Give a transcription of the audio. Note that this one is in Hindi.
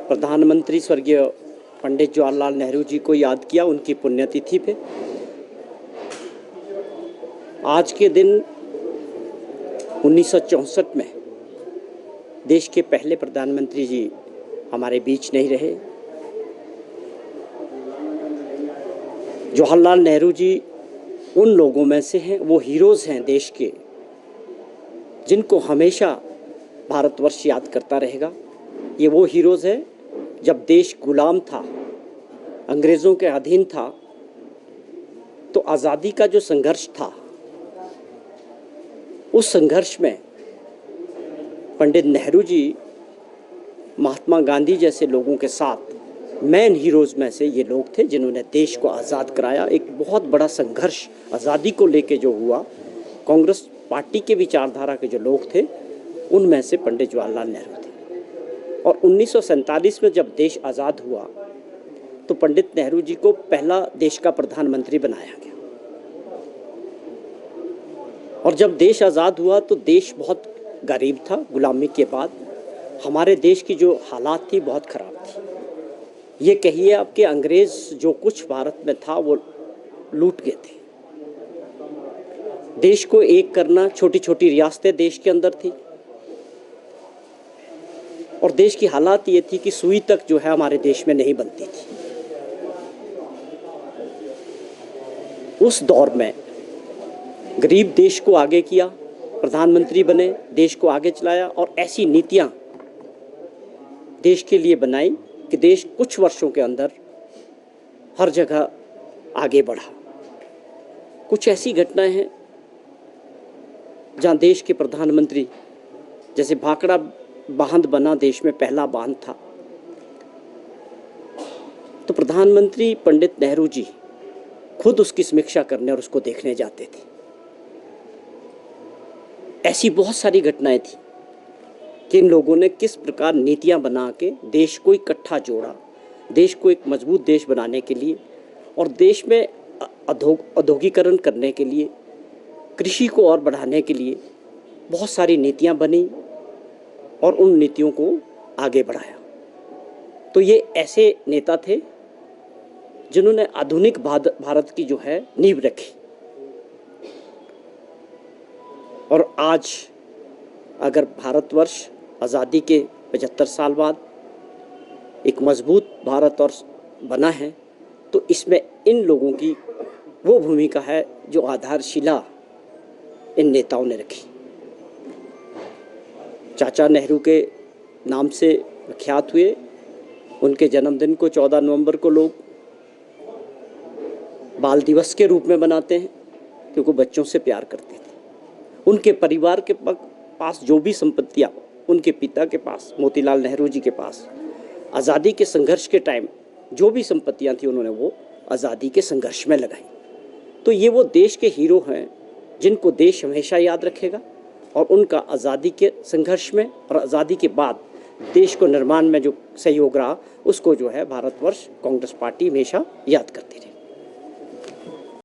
प्रधानमंत्री स्वर्गीय पंडित जवाहरलाल नेहरू जी को याद किया उनकी पुण्यतिथि पे। आज के दिन 1964 में देश के पहले प्रधानमंत्री जी हमारे बीच नहीं रहे। जवाहरलाल नेहरू जी उन लोगों में से हैं, वो हीरोज़ हैं देश के, जिनको हमेशा भारतवर्ष याद करता रहेगा। ये वो हीरोज़ हैं जब देश गुलाम था, अंग्रेज़ों के अधीन था, तो आज़ादी का जो संघर्ष था, उस संघर्ष में पंडित नेहरू जी महात्मा गांधी जैसे लोगों के साथ मेन हीरोज़ में से ये लोग थे जिन्होंने देश को आज़ाद कराया। एक बहुत बड़ा संघर्ष आज़ादी को लेके जो हुआ, कांग्रेस पार्टी के विचारधारा के जो लोग थे उनमें से पंडित जवाहरलाल नेहरू थे। और 1947 में जब देश आज़ाद हुआ तो पंडित नेहरू जी को पहला देश का प्रधानमंत्री बनाया गया। और जब देश आज़ाद हुआ तो देश बहुत गरीब था। गुलामी के बाद हमारे देश की जो हालात थी बहुत ख़राब थी। ये कहिए आप कि अंग्रेज़ जो कुछ भारत में था वो लूट गए थे। देश को एक करना, छोटी छोटी रियासतें देश के अंदर थी और देश की हालात ये थी कि सुई तक जो है हमारे देश में नहीं बनती थी। उस दौर में गरीब देश को आगे किया, प्रधानमंत्री बने, देश को आगे चलाया और ऐसी नीतियां देश के लिए बनाई कि देश कुछ वर्षों के अंदर हर जगह आगे बढ़ा। कुछ ऐसी घटनाएं हैं जहां देश के प्रधानमंत्री, जैसे भाखड़ा बांध बना, देश में पहला बांध था, तो प्रधानमंत्री पंडित नेहरू जी खुद उसकी समीक्षा करने और उसको देखने जाते थे। ऐसी बहुत सारी घटनाएं थी कि इन लोगों ने किस प्रकार नीतियां बना के देश को इकट्ठा जोड़ा, देश को एक मजबूत देश बनाने के लिए और देश में औद्योगिकरण करने के लिए, कृषि को और बढ़ाने के लिए बहुत सारी नीतियां बनी और उन नीतियों को आगे बढ़ाया। तो ये ऐसे नेता थे जिन्होंने आधुनिक भारत की जो है नींव रखी। और आज अगर भारतवर्ष आज़ादी के 75 साल बाद एक मजबूत भारत और बना है तो इसमें इन लोगों की वो भूमिका है जो आधारशिला इन नेताओं ने रखी। चाचा नेहरू के नाम से विख्यात हुए। उनके जन्मदिन को 14 नवंबर को लोग बाल दिवस के रूप में मनाते हैं क्योंकि बच्चों से प्यार करते थे। उनके परिवार के पास जो भी संपत्तियां, उनके पिता के पास, मोतीलाल नेहरू जी के पास, आज़ादी के संघर्ष के टाइम जो भी संपत्तियां थी उन्होंने वो आज़ादी के संघर्ष में लगाई। तो ये वो देश के हीरो हैं जिनको देश हमेशा याद रखेगा और उनका आज़ादी के संघर्ष में और आज़ादी के बाद देश को निर्माण में जो सहयोग रहा उसको जो है भारतवर्ष कांग्रेस पार्टी हमेशा याद करती रही।